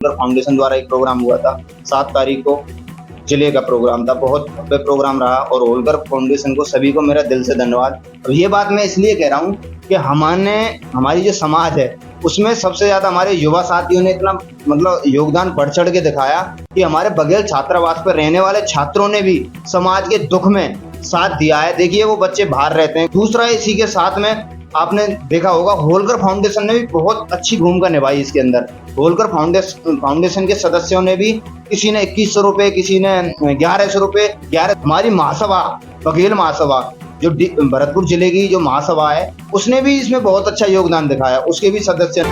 Foundation द्वारा एक programme हुआ था 7 तारीख को, जिले का प्रोग्राम था, बहुत भव्य प्रोग्राम रहा और होलकर फाउंडेशन को सभी को मेरा दिल से धन्यवाद। और ये बात मैं इसलिए कह रहा हूँ कि हमारी जो समाज है उसमें सबसे ज्यादा हमारे युवा साथियों ने इतना मतलब योगदान बढ़ चढ़ के दिखाया कि हमारे बघेल छात्रावास पर रहने वाले छात्रों ने भी समाज के दुख में साथ दिया है। देखिए वो बच्चे बाहर रहते हैं। दूसरा इसी के साथ में आपने देखा होगा होलकर फाउंडेशन ने भी बहुत अच्छी भूमिका निभाई इसके अंदर। होलकर फाउंडेशन के सदस्यों ने भी, किसी ने 2100 रुपए, किसी ने 1100 रुपए, हमारी महासभा बघेल महासभा जो भरतपुर जिले की जो महासभा है उसने भी इसमें बहुत अच्छा योगदान दिखाया, उसके भी सदस्य।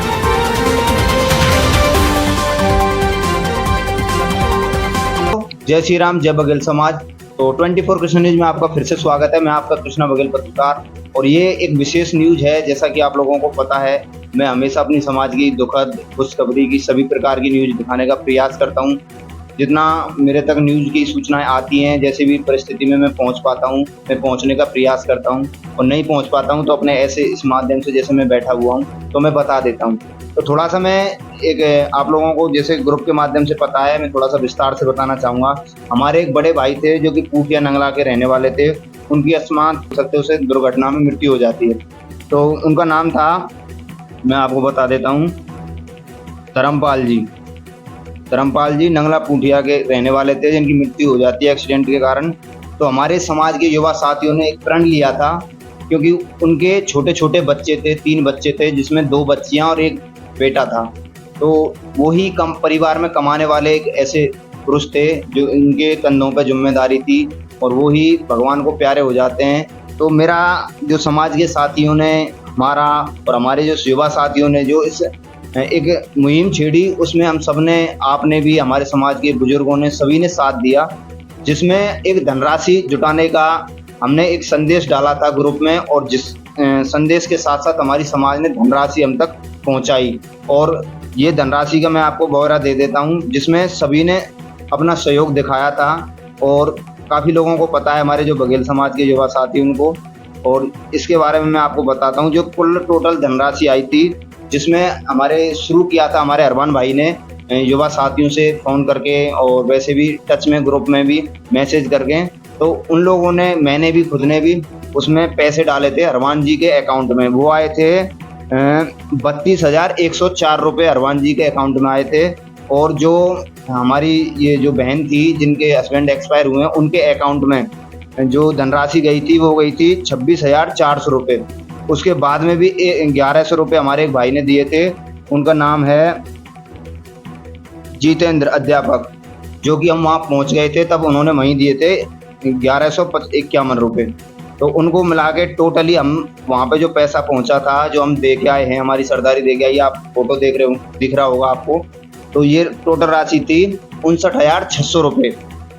जय श्री राम, जय बघेल समाज। तो 24 कृष्ण न्यूज में आपका फिर से स्वागत है। मैं आपका कृष्णा बघेल पत्रकार और ये एक विशेष न्यूज है। जैसा कि आप लोगों को पता है, मैं हमेशा अपनी समाज की दुखद खुशखबरी की सभी प्रकार की न्यूज दिखाने का प्रयास करता हूँ। जितना मेरे तक न्यूज की सूचनाएं आती हैं, जैसे भी परिस्थिति में मैं पहुंच पाता हूं, मैं पहुंचने का प्रयास करता हूं और नहीं पहुंच पाता हूं तो अपने ऐसे इस माध्यम से, जैसे मैं बैठा हुआ हूं तो मैं बता देता हूं। तो थोड़ा सा मैं एक आप लोगों को जैसे ग्रुप के माध्यम से पता है, मैं थोड़ा सा विस्तार से बताना चाहूँगा। हमारे एक बड़े भाई थे जो कि पूटिया नंगला के रहने वाले थे। उनकी अकस्मात सत्य से दुर्घटना में मृत्यु हो जाती है। तो उनका नाम था, मैं आपको बता देता हूँ, धर्मपाल जी नंगला पूटिया के रहने वाले थे, जिनकी मृत्यु हो जाती है एक्सीडेंट के कारण। तो हमारे समाज के युवा साथियों ने एक प्रण लिया था, क्योंकि उनके छोटे छोटे बच्चे थे, 3 बच्चे थे, जिसमें 2 बच्चियां और एक बेटा था। तो वही कम परिवार में कमाने वाले एक ऐसे पुरुष थे जो इनके कंधों पर जिम्मेदारी थी और वो ही भगवान को प्यारे हो जाते हैं। तो मेरा जो समाज के साथियों ने हमारा और हमारे जो युवा साथियों ने जो इस एक मुहिम छेड़ी, उसमें हम सब ने, आपने भी, हमारे समाज के बुजुर्गों ने, सभी ने साथ दिया, जिसमें एक धनराशि जुटाने का हमने एक संदेश डाला था ग्रुप में और जिस संदेश के साथ साथ हमारी समाज ने धनराशि हम तक पहुंचाई। और ये धनराशि का मैं आपको ब्यौरा दे देता हूं, जिसमें सभी ने अपना सहयोग दिखाया था और काफ़ी लोगों को पता है, हमारे जो बघेल समाज के युवा साथी उनको। और इसके बारे में मैं आपको बताता हूँ। जो कुल टोटल धनराशि आई थी, जिसमें हमारे शुरू किया था हमारे अरमान भाई ने युवा साथियों से फ़ोन करके और वैसे भी टच में ग्रुप में भी मैसेज करके, तो उन लोगों ने, मैंने भी, खुद ने भी उसमें पैसे डाले थे अरमान जी के अकाउंट में। वो आए थे 32,104 रुपये अरमान जी के अकाउंट में आए थे। और जो हमारी ये जो बहन थी जिनके हस्बैंड एक्सपायर हुए हैं, उनके अकाउंट में जो धनराशि गई थी वो गई थी 26,400 रुपये। उसके बाद में भी 1100 रुपये हमारे एक भाई ने दिए थे, उनका नाम है जितेंद्र अध्यापक, जो कि हम वहाँ पहुँच गए थे तब उन्होंने वहीं दिए थे 1151 रुपये। तो उनको मिला के टोटली हम वहाँ पे जो पैसा पहुँचा था, जो हम दे के आए हैं, हमारी सरदारी दे के आई, आप फोटो देख रहे हो, दिख रहा होगा आपको। तो ये टोटल राशि थी 59,600 रुपये।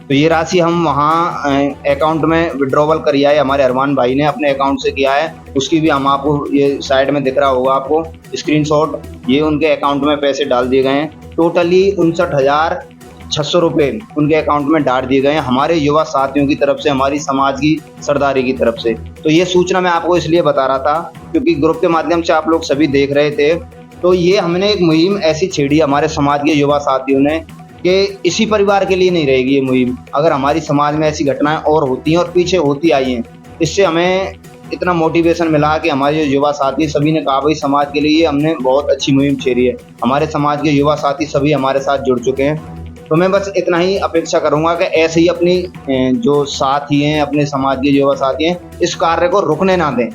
तो ये राशि हम वहाँ अकाउंट में विड्रॉवल करी आए, हमारे अरमान भाई ने अपने अकाउंट से किया है। उसकी भी हम आपको, ये साइड में दिख रहा होगा आपको स्क्रीनशॉट, ये उनके अकाउंट में पैसे डाल दिए गए हैं। टोटली 59,600 रुपये उनके अकाउंट में डाल दिए गए हैं हमारे युवा साथियों की तरफ से, हमारी समाज की सरदारी की तरफ से। तो ये सूचना मैं आपको इसलिए बता रहा था क्योंकि ग्रुप के माध्यम से आप लोग सभी देख रहे थे। तो ये हमने एक मुहिम ऐसी छेड़ी हमारे समाज के युवा साथियों ने कि इसी परिवार के लिए नहीं रहेगी ये मुहिम। अगर हमारी समाज में ऐसी घटनाएं और होती हैं और पीछे होती आई हैं, इससे हमें इतना मोटिवेशन मिला कि हमारे जो युवा साथी सभी ने कहा भाई समाज के लिए हमने बहुत अच्छी मुहिम छेड़ी है। हमारे समाज के युवा साथी सभी हमारे साथ जुड़ चुके हैं। तो मैं बस इतना ही अपेक्षा करूंगा कि ऐसे ही अपनी जो साथी हैं, अपने समाज के युवा साथी हैं, इस कार्य को रुकने ना दें,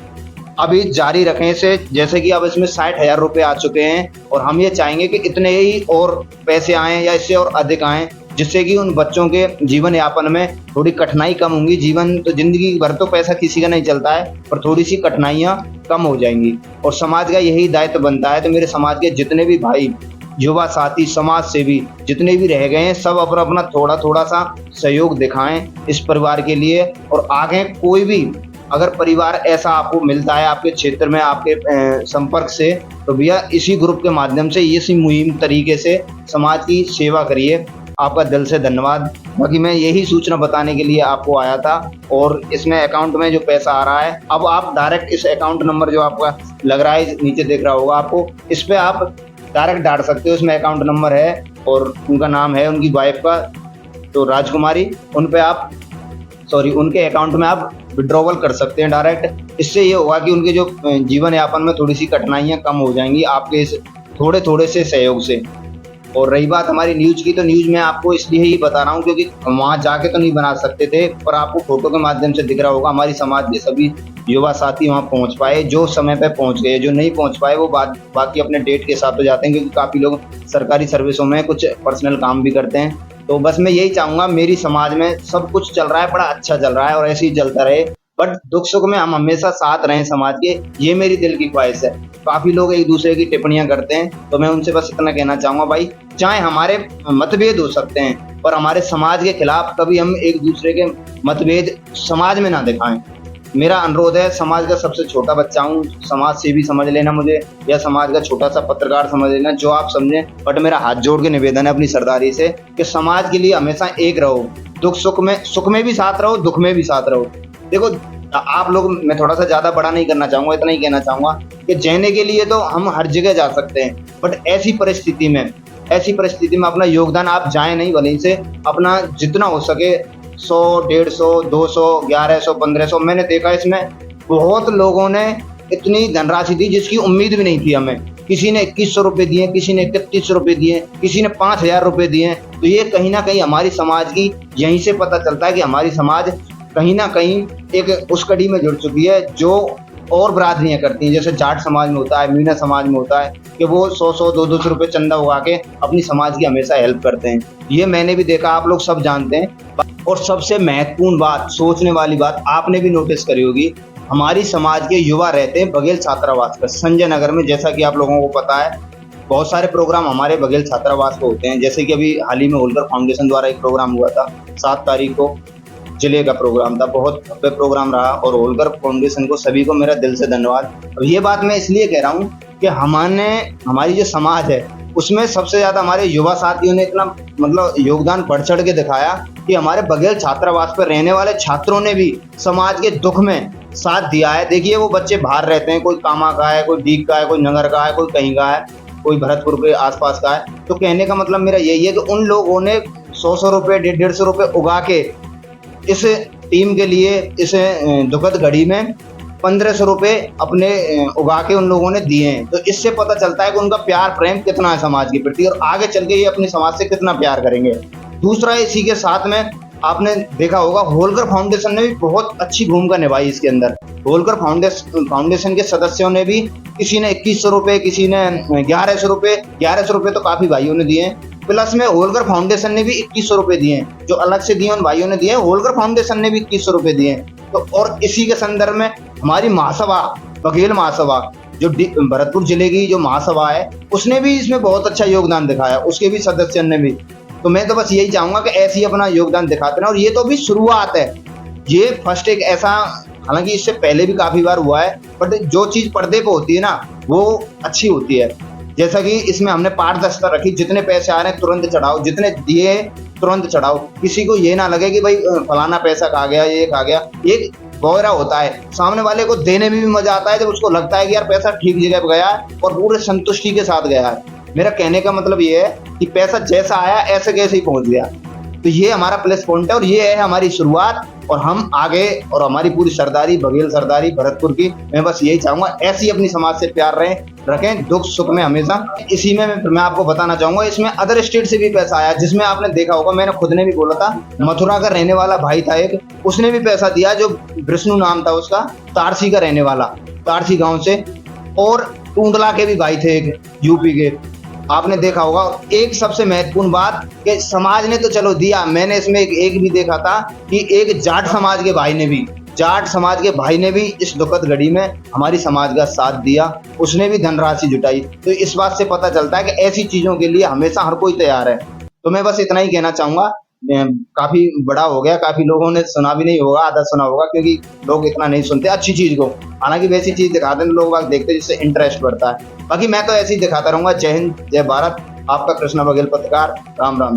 अभी जारी रखें इसे। जैसे कि अब इसमें 60,000 रुपये आ चुके हैं और हम ये चाहेंगे कि इतने ही और पैसे आएँ या इससे और अधिक आएँ, जिससे कि उन बच्चों के जीवन यापन में थोड़ी कठिनाई कम होंगी। जीवन तो जिंदगी भर तो पैसा किसी का नहीं चलता है, पर थोड़ी सी कठिनाइयाँ कम हो जाएंगी और समाज का यही दायित्व बनता है। तो मेरे समाज के जितने भी भाई, युवा साथी, समाज सेवी जितने भी रह गए हैं, सब अपना अपना थोड़ा थोड़ा सा सहयोग दिखाएं इस परिवार के लिए। और आगे कोई भी अगर परिवार ऐसा आपको मिलता है आपके क्षेत्र में, आपके संपर्क से, तो भैया इसी ग्रुप के माध्यम से, इसी मुहिम तरीके से समाज की सेवा करिए। आपका दिल से धन्यवाद। बाकी मैं यही सूचना बताने के लिए आपको आया था। और इसमें अकाउंट में जो पैसा आ रहा है, अब आप डायरेक्ट इस अकाउंट नंबर जो आपका लग रहा है, नीचे देख रहा होगा आपको, इस पे आप डायरेक्ट डाल सकते हो। इसमें अकाउंट नंबर है और उनका नाम है, उनकी वाइफ का तो राजकुमारी, उन पे आप उनके अकाउंट में आप विड्रॉवल कर सकते हैं डायरेक्ट। इससे ये होगा कि उनके जो जीवन यापन में थोड़ी सी कठिनाइयाँ कम हो जाएंगी आपके इस थोड़े थोड़े से सहयोग से। और रही बात हमारी न्यूज़ की, तो न्यूज़ मैं आपको इसलिए ही बता रहा हूँ क्योंकि वहाँ जाके तो नहीं बना सकते थे, पर आपको फोटो के माध्यम से दिख रहा होगा हमारी समाज के सभी युवा साथी वहाँ पहुँच पाए, जो समय पे पहुँच गए। जो नहीं पहुँच पाए वो बाकी अपने डेट के हिसाब से जाते हैं, क्योंकि काफ़ी लोग सरकारी सर्विसों में कुछ पर्सनल काम भी करते हैं। तो बस मैं यही चाहूँगा, मेरी समाज में सब कुछ चल रहा है, बड़ा अच्छा चल रहा है और ऐसे ही चलता रहे, बट दुख सुख में हम हमेशा साथ रहें समाज के, ये मेरी दिल की ख्वाहिश है। काफ़ी लोग एक दूसरे की टिप्पणियां करते हैं, तो मैं उनसे बस इतना कहना चाहूँगा, भाई चाहे हमारे मतभेद हो सकते हैं पर हमारे समाज के खिलाफ कभी हम एक दूसरे के मतभेद समाज में ना दिखाएं। मेरा अनुरोध है, समाज का सबसे छोटा बच्चा हूँ, समाज से भी समझ लेना मुझे, या समाज का छोटा सा पत्रकार समझ लेना, जो आप समझें, बट मेरा हाथ जोड़ के निवेदन है अपनी सरदारी से कि समाज के लिए हमेशा एक रहो, दुख सुख में भी साथ रहो, दुख में भी साथ रहो। देखो आप लोग, मैं थोड़ा सा ज़्यादा बड़ा नहीं करना चाहूँगा, इतना ही कहना चाहूँगा कि जीने के लिए तो हम हर जगह जा सकते हैं, बट ऐसी परिस्थिति में अपना योगदान आप जाएं नहीं, भले से अपना जितना हो सके 100, 150, 200, 1100, 1500, मैंने देखा इसमें बहुत लोगों ने इतनी धनराशि दी जिसकी उम्मीद भी नहीं थी हमें। किसी ने 2100 रुपये दिए, किसी ने 3100 रुपये दिए, किसी ने 5000 रुपये दिए। तो ये कहीं ना कहीं हमारी समाज की, यहीं से पता चलता है कि हमारी समाज कहीं ना कहीं एक उस कड़ी में जुड़ चुकी है जो और बरादरियाँ करती हैं। जैसे जाट समाज में होता है, मीना समाज में होता है कि वो 100-100, 200 रुपये चंदा उगा के अपनी समाज की हमेशा हेल्प करते हैं। ये मैंने भी देखा, आप लोग सब जानते हैं। और सबसे महत्वपूर्ण बात, सोचने वाली बात आपने भी नोटिस करी होगी, हमारी समाज के युवा रहते हैं बघेल छात्रावास पर, संजय नगर में। जैसा कि आप लोगों को पता है, बहुत सारे प्रोग्राम हमारे बघेल छात्रावास को होते हैं। जैसे कि अभी हाल ही में होलकर फाउंडेशन द्वारा एक प्रोग्राम हुआ था, 7 तारीख को जिले का प्रोग्राम था, बहुत भव्य प्रोग्राम रहा। और होलकर फाउंडेशन को, सभी को मेरा दिल से धन्यवाद। और ये बात मैं इसलिए कह रहा हूँ कि हमारी जो समाज है उसमें सबसे ज़्यादा हमारे युवा साथियों ने इतना योगदान बढ़ चढ़ के दिखाया कि हमारे बघेल छात्रावास पर रहने वाले छात्रों ने भी समाज के दुख में साथ दिया है। देखिए वो बच्चे बाहर रहते हैं, कोई कामा का है, कोई डीग का है, कोई नगर का है, कोई कहीं का है, कोई भरतपुर के आसपास का है। तो कहने का मतलब मेरा यही है कि उन लोगों ने 100-100 रुपये, 150 रुपये उगा के इस टीम के लिए इस दुखद घड़ी में 1500 रुपये अपने उगा के उन लोगों ने दिए हैं। तो इससे पता चलता है कि उनका प्यार प्रेम कितना है समाज के प्रति, और आगे चल के ये अपने समाज से कितना प्यार करेंगे। दूसरा, इसी के साथ में आपने देखा होगा होलकर फाउंडेशन ने भी बहुत अच्छी भूमिका निभाई इसके अंदर। होलकर फाउंडेशन के सदस्यों ने भी, किसी ने 2100 रुपये, किसी ने 1100 रुपये, 1100 रुपये तो काफ़ी भाइयों ने दिए, प्लस में होलकर फाउंडेशन ने भी 2100 रुपये दिए, जो अलग से दिए उन भाइयों ने दिए, होलकर फाउंडेशन ने भी 2100 रुपये दिए। तो और इसी के संदर्भ में हमारी महासभा, बघेल महासभा, जो भरतपुर जिले की जो महासभा है, उसने भी इसमें बहुत अच्छा योगदान दिखाया, उसके भी सदस्यों ने भी। तो मैं तो बस यही चाहूँगा कि ऐसे ही अपना योगदान दिखाते रहें। और ये तो भी शुरुआत है, ये फर्स्ट एक ऐसा, हालांकि इससे पहले भी काफ़ी बार हुआ है, बट जो चीज़ पर्दे पे होती है ना वो अच्छी होती है। जैसा कि इसमें हमने पारदर्शिता रखी, जितने पैसे आ रहे हैं तुरंत चढ़ाओ, जितने दिए तुरंत चढ़ाओ। किसी को ये ना लगे कि भाई फलाना पैसा खा गया, ये खा गया। एक गौरा होता है, सामने वाले को देने में भी मजा आता है जब उसको लगता है कि यार पैसा ठीक जगह पर गया है और पूरे संतुष्टि के साथ गया है। मेरा कहने का मतलब ये है कि पैसा जैसा आया ऐसे कैसे ही पहुंच गया। तो ये हमारा प्लस पॉइंट है और ये है हमारी शुरुआत, और हम आगे, और हमारी पूरी सरदारी, बघेल सरदारी भरतपुर की, मैं बस यही चाहूँगा ऐसी अपनी समाज से प्यार रखें, दुख सुख में हमेशा। इसी में मैं आपको बताना चाहूँगा, इसमें अदर स्टेट से भी पैसा आया, जिसमें आपने देखा होगा, मैंने खुद ने भी बोला था, मथुरा का रहने वाला भाई था एक, उसने भी पैसा दिया, जो विष्णु नाम था उसका, तारसी का रहने वाला, तारसी गाँव से। और टूंडला के भी भाई थे एक, यूपी के, आपने देखा होगा। एक सबसे महत्वपूर्ण बात कि समाज ने तो चलो दिया, मैंने इसमें एक भी देखा था कि एक जाट समाज के भाई ने भी इस दुखद घड़ी में हमारी समाज का साथ दिया, उसने भी धनराशि जुटाई। तो इस बात से पता चलता है कि ऐसी चीज़ों के लिए हमेशा हर कोई तैयार है। तो मैं बस इतना ही कहना चाहूँगा। काफ़ी बड़ा हो गया, काफ़ी लोगों ने सुना भी नहीं होगा, आधा सुना होगा, क्योंकि लोग इतना नहीं सुनते अच्छी चीज़ को। हालांकि वैसी चीज़ दिखाते हैं लोग देखते हैं जिससे इंटरेस्ट बढ़ता है। बाकी मैं तो ऐसे ही दिखाता रहूँगा। जय हिंद, जय भारत। आपका कृष्णा बघेल पत्रकार। राम राम।